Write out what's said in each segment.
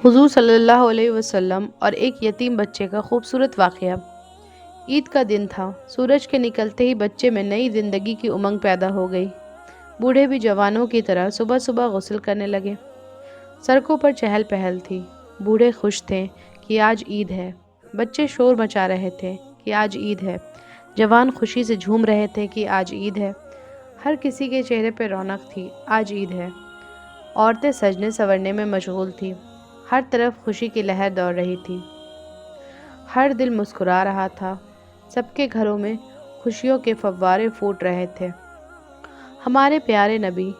حضور صلی اللہ علیہ وسلم اور ایک یتیم بچے کا خوبصورت واقعہ۔ عید کا دن تھا۔ سورج کے نکلتے ہی بچے میں نئی زندگی کی امنگ پیدا ہو گئی۔ بوڑھے بھی جوانوں کی طرح صبح صبح غسل کرنے لگے۔ سڑکوں پر چہل پہل تھی۔ بوڑھے خوش تھے کہ آج عید ہے۔ بچے شور مچا رہے تھے کہ آج عید ہے۔ جوان خوشی سے جھوم رہے تھے کہ آج عید ہے۔ ہر کسی کے چہرے پہ رونق تھی، آج عید ہے۔ عورتیں سجنے سنورنے میں مشغول تھیں۔ ہر طرف خوشی کی لہر دوڑ رہی تھی۔ ہر دل مسکرا رہا تھا۔ سب کے گھروں میں خوشیوں کے فوارے پھوٹ رہے تھے۔ ہمارے پیارے نبی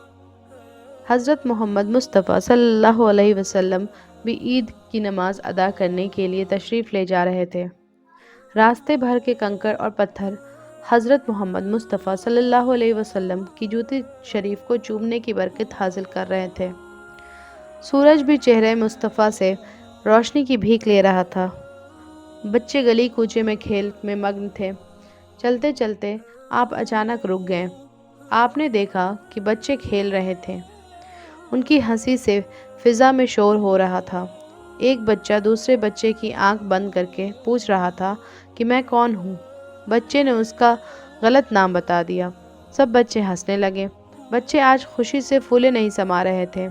حضرت محمد مصطفیٰ صلی اللہ علیہ وسلم بھی عید کی نماز ادا کرنے کے لیے تشریف لے جا رہے تھے۔ راستے بھر کے کنکر اور پتھر حضرت محمد مصطفیٰ صلی اللہ علیہ وسلم کی جوتی شریف کو چومنے کی برکت حاصل کر رہے تھے۔ سورج بھی چہرے مصطفیٰ سے روشنی کی بھیک لے رہا تھا۔ بچے گلی کوچے میں کھیل میں مگن تھے۔ چلتے چلتے آپ اچانک رک گئے۔ آپ نے دیکھا کہ بچے کھیل رہے تھے۔ ان کی ہنسی سے فضا میں شور ہو رہا تھا۔ ایک بچہ دوسرے بچے کی آنکھ بند کر کے پوچھ رہا تھا کہ میں کون ہوں؟ بچے نے اس کا غلط نام بتا دیا۔ سب بچے ہنسنے لگے۔ بچے آج خوشی سے پھولے نہیں سما رہے تھے۔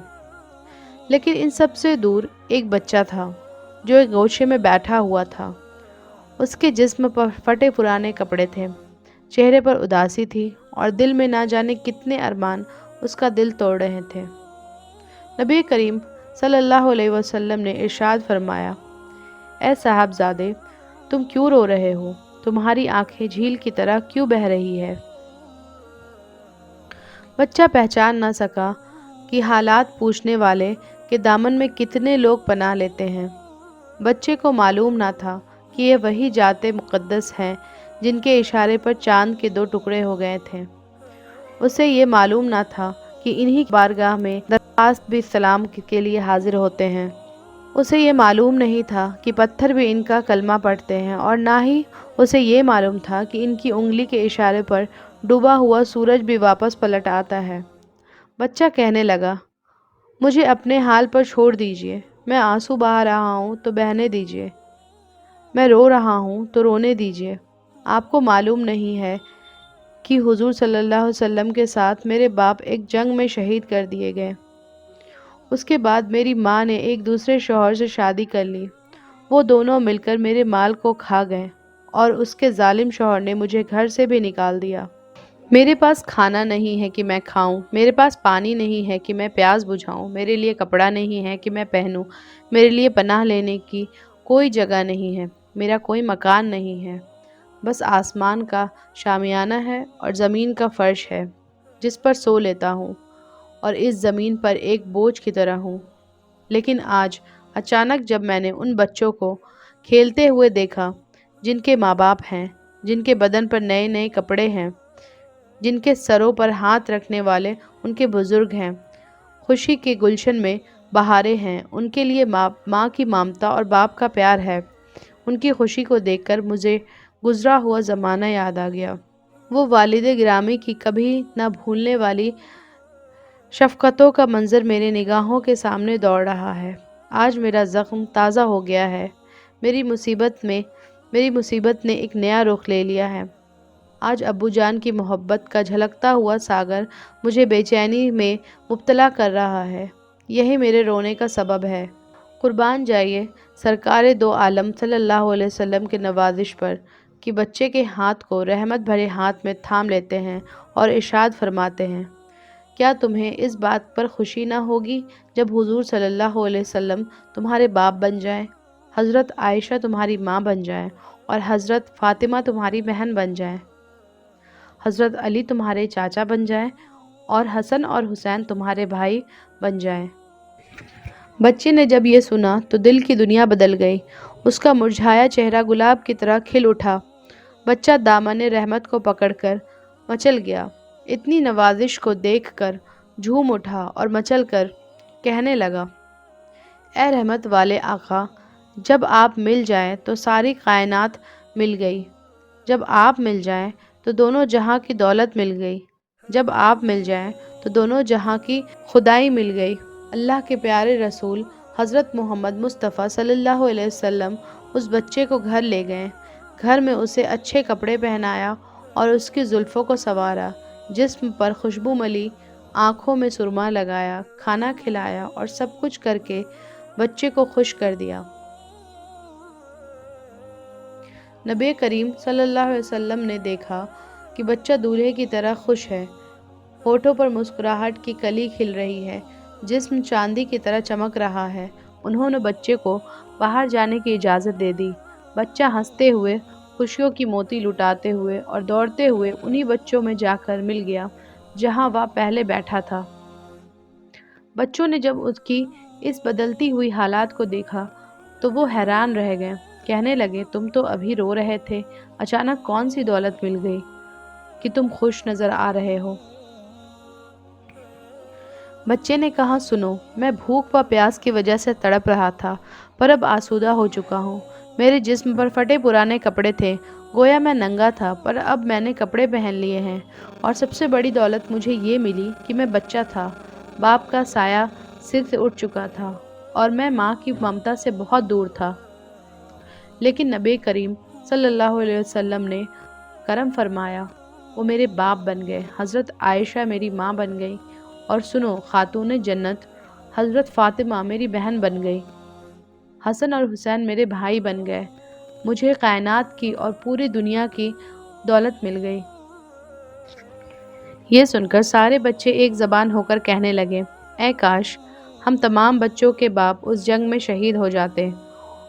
لیکن ان سب سے دور ایک بچہ تھا جو ایک گوشے میں بیٹھا ہوا تھا۔ اس کے جسم پر پھٹے پرانے کپڑے تھے، چہرے پر اداسی تھی اور دل میں نہ جانے کتنے ارمان اس کا دل توڑ رہے تھے۔ نبی کریم صلی اللہ علیہ وسلم نے ارشاد فرمایا، اے صاحبزادے، تم کیوں رو رہے ہو؟ تمہاری آنکھیں جھیل کی طرح کیوں بہہ رہی ہے؟ بچہ پہچان نہ سکا کہ حالات پوچھنے والے کے دامن میں کتنے لوگ پناہ لیتے ہیں۔ بچے کو معلوم نہ تھا کہ یہ وہی ذات مقدس ہیں جن کے اشارے پر چاند کے 2 ٹکڑے ہو گئے تھے۔ اسے یہ معلوم نہ تھا کہ انہی کی بارگاہ میں درخواست بھی سلام کے لیے حاضر ہوتے ہیں۔ اسے یہ معلوم نہیں تھا کہ پتھر بھی ان کا کلمہ پڑھتے ہیں، اور نہ ہی اسے یہ معلوم تھا کہ ان کی انگلی کے اشارے پر ڈوبا ہوا سورج بھی واپس پلٹ آتا ہے۔ بچہ کہنے لگا، مجھے اپنے حال پر چھوڑ دیجیے۔ میں آنسو بہا رہا ہوں تو بہنے دیجیے۔ میں رو رہا ہوں تو رونے دیجیے۔ آپ کو معلوم نہیں ہے کہ حضور صلی اللہ علیہ وسلم کے ساتھ میرے باپ ایک جنگ میں شہید کر دیے گئے۔ اس کے بعد میری ماں نے ایک دوسرے شوہر سے شادی کر لی۔ وہ دونوں مل کر میرے مال کو کھا گئے اور اس کے ظالم شوہر نے مجھے گھر سے بھی نکال دیا۔ میرے پاس کھانا نہیں ہے کہ میں کھاؤں، میرے پاس پانی نہیں ہے کہ میں پیاس بجھاؤں، میرے لیے کپڑا نہیں ہے کہ میں پہنوں، میرے لیے پناہ لینے کی کوئی جگہ نہیں ہے، میرا کوئی مکان نہیں ہے، بس آسمان کا شامیانہ ہے اور زمین کا فرش ہے جس پر سو لیتا ہوں، اور اس زمین پر ایک بوجھ کی طرح ہوں۔ لیکن آج اچانک جب میں نے ان بچوں کو کھیلتے ہوئے دیکھا جن کے ماں باپ ہیں، جن کے بدن پر نئے نئے کپڑے ہیں، جن کے سروں پر ہاتھ رکھنے والے ان کے بزرگ ہیں، خوشی کے گلشن میں بہاریں ہیں، ان کے لیے ماں کی ممتا اور باپ کا پیار ہے، ان کی خوشی کو دیکھ کر مجھے گزرا ہوا زمانہ یاد آ گیا۔ وہ والد گرامی کی کبھی نہ بھولنے والی شفقتوں کا منظر میرے نگاہوں کے سامنے دوڑ رہا ہے۔ آج میرا زخم تازہ ہو گیا ہے۔ میری مصیبت نے ایک نیا رخ لے لیا ہے۔ آج ابو جان کی محبت کا جھلکتا ہوا ساگر مجھے بے چینی میں مبتلا کر رہا ہے۔ یہی میرے رونے کا سبب ہے۔ قربان جائیے سرکار دو عالم صلی اللہ علیہ وسلم کے نوازش پر کہ بچے کے ہاتھ کو رحمت بھرے ہاتھ میں تھام لیتے ہیں اور ارشاد فرماتے ہیں، کیا تمہیں اس بات پر خوشی نہ ہوگی جب حضور صلی اللہ علیہ وسلم تمہارے باپ بن جائیں، حضرت عائشہ تمہاری ماں بن جائیں اور حضرت فاطمہ تمہاری بہن بن جائیں، حضرت علی تمہارے چاچا بن جائیں اور حسن اور حسین تمہارے بھائی بن جائیں؟ بچے نے جب یہ سنا تو دل کی دنیا بدل گئی۔ اس کا مرجھایا چہرہ گلاب کی طرح کھل اٹھا۔ بچہ دامن رحمت کو پکڑ کر مچل گیا۔ اتنی نوازش کو دیکھ کر جھوم اٹھا اور مچل کر کہنے لگا، اے رحمت والے آقا، جب آپ مل جائیں تو ساری کائنات مل گئی، جب آپ مل جائیں تو دونوں جہاں کی دولت مل گئی، جب آپ مل جائیں تو دونوں جہاں کی خدائی مل گئی۔ اللہ کے پیارے رسول حضرت محمد مصطفیٰ صلی اللہ علیہ وسلم اس بچے کو گھر لے گئے۔ گھر میں اسے اچھے کپڑے پہنایا اور اس کی زلفوں کو سنوارا، جسم پر خوشبو ملی، آنکھوں میں سرما لگایا، کھانا کھلایا اور سب کچھ کر کے بچے کو خوش کر دیا۔ نبی کریم صلی اللہ علیہ وسلم نے دیکھا کہ بچہ دولہے کی طرح خوش ہے، ہونٹوں پر مسکراہٹ کی کلی کھل رہی ہے، جسم چاندی کی طرح چمک رہا ہے۔ انہوں نے بچے کو باہر جانے کی اجازت دے دی۔ بچہ ہنستے ہوئے، خوشیوں کی موتی لٹاتے ہوئے اور دوڑتے ہوئے انہی بچوں میں جا کر مل گیا جہاں وہ پہلے بیٹھا تھا۔ بچوں نے جب اس کی اس بدلتی ہوئی حالات کو دیکھا تو وہ حیران رہ گئے، کہنے لگے تم تو ابھی رو رہے تھے، اچانک کون سی دولت مل گئی کہ تم خوش نظر آ رہے ہو؟ بچے نے کہا سنو، میں بھوک و پیاس کی وجہ سے تڑپ رہا تھا پر اب آسودہ ہو چکا ہوں۔ میرے جسم پر پھٹے پرانے کپڑے تھے، گویا میں ننگا تھا، پر اب میں نے کپڑے پہن لیے ہیں، اور سب سے بڑی دولت مجھے یہ ملی کہ میں بچہ تھا، باپ کا سایہ سر سے اٹھ چکا تھا اور میں ماں کی ممتا سے بہت دور تھا۔ لیکن نبی کریم صلی اللہ علیہ وسلم نے کرم فرمایا، وہ میرے باپ بن گئے، حضرت عائشہ میری ماں بن گئی، اور سنو خاتون جنت حضرت فاطمہ میری بہن بن گئی، حسن اور حسین میرے بھائی بن گئے، مجھے کائنات کی اور پوری دنیا کی دولت مل گئی۔ یہ سن کر سارے بچے ایک زبان ہو کر کہنے لگے، اے کاش ہم تمام بچوں کے باپ اس جنگ میں شہید ہو جاتے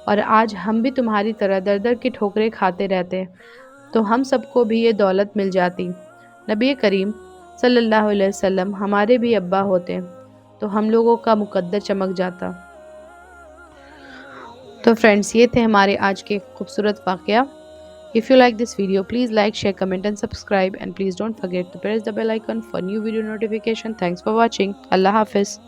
اور آج ہم بھی تمہاری طرح در در کی ٹھوکریں کھاتے رہتے تو ہم سب کو بھی یہ دولت مل جاتی۔ نبی کریم صلی اللہ علیہ وسلم ہمارے بھی ابا ہوتے تو ہم لوگوں کا مقدر چمک جاتا۔ تو فرینڈس، یہ تھے ہمارے آج کے خوبصورت واقعہ۔ If you like this video, please like, share, comment and subscribe, and please don't forget to press the bell icon for new video notification. Thanks for watching. Allah Hafiz.